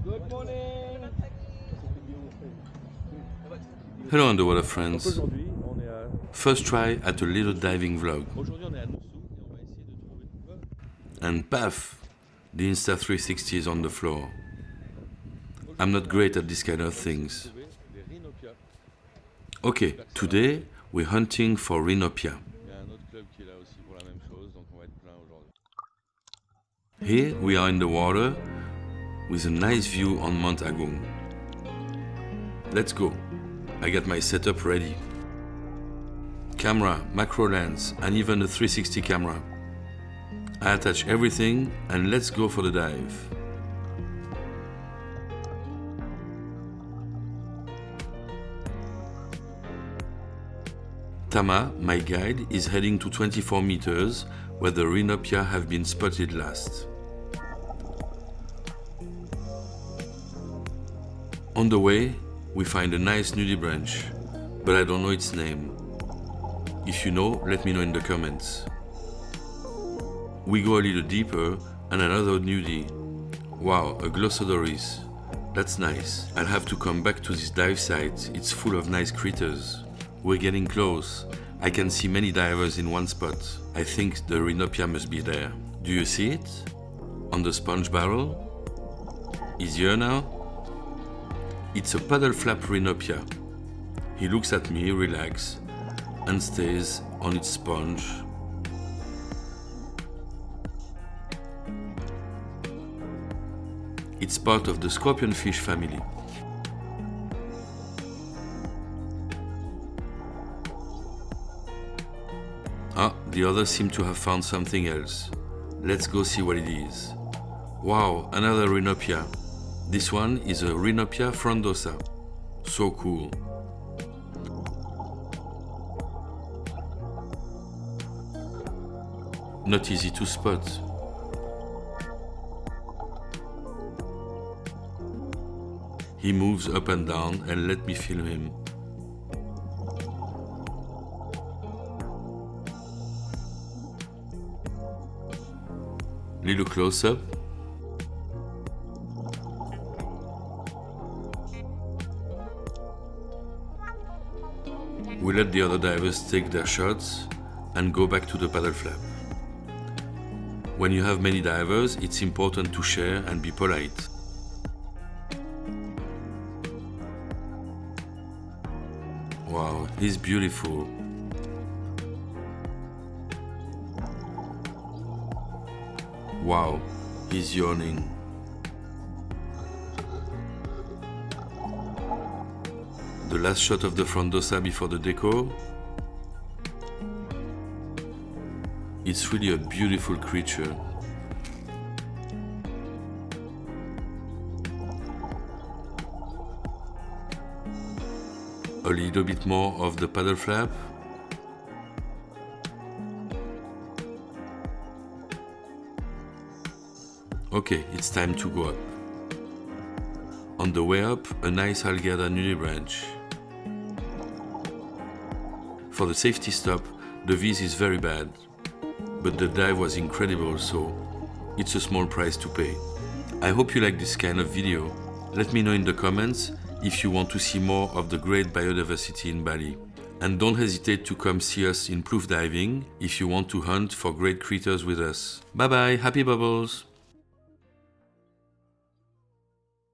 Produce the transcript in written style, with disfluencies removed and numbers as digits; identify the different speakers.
Speaker 1: Good morning.
Speaker 2: Hello underwater friends. First try at a little diving vlog. And paf! The Insta360 is on the floor. I'm not great at this kind of things. Okay, today we're hunting for rhinopia. Here we are in the water with a nice view on Mount Agung. Let's go. I got my setup ready. Camera, macro lens, and even a 360 camera. I attach everything and let's go for the dive. Tama, my guide, is heading to 24 meters where the rhinopia have been spotted last. On the way, we find a nice nudie branch, but I don't know its name. If you know, let me know in the comments. We go a little deeper and another nudie. Wow, a glossodoris. That's nice. I'll have to come back to this dive site. It's full of nice critters. We're getting close. I can see many divers in one spot. I think the rhinopia must be there. Do you see it? On the sponge barrel? Easier now? It's a paddle flap rhinopia. He looks at me, relax, and stays on its sponge. It's part of the scorpionfish family. Ah, the others seem to have found something else. Let's go see what it is. Wow, another rhinopia. This one is a rhinopia frondosa. So cool. Not easy to spot. He moves up and down and let me film him. Little close-up. We let the other divers take their shots and go back to the paddle flap. When you have many divers, it's important to share and be polite. Wow, he's beautiful. Wow, he's yawning. The last shot of the frondosa before the deco. It's really a beautiful creature. A little bit more of the paddle flap. Okay, it's time to go up. On the way up, a nice Algada nudie branch. For the safety stop, the viz is very bad, but the dive was incredible, so it's a small price to pay. I hope you like this kind of video. Let me know in the comments if you want to see more of the great biodiversity in Bali. And don't hesitate to come see us in proof diving if you want to hunt for great critters with us. Bye bye, happy bubbles!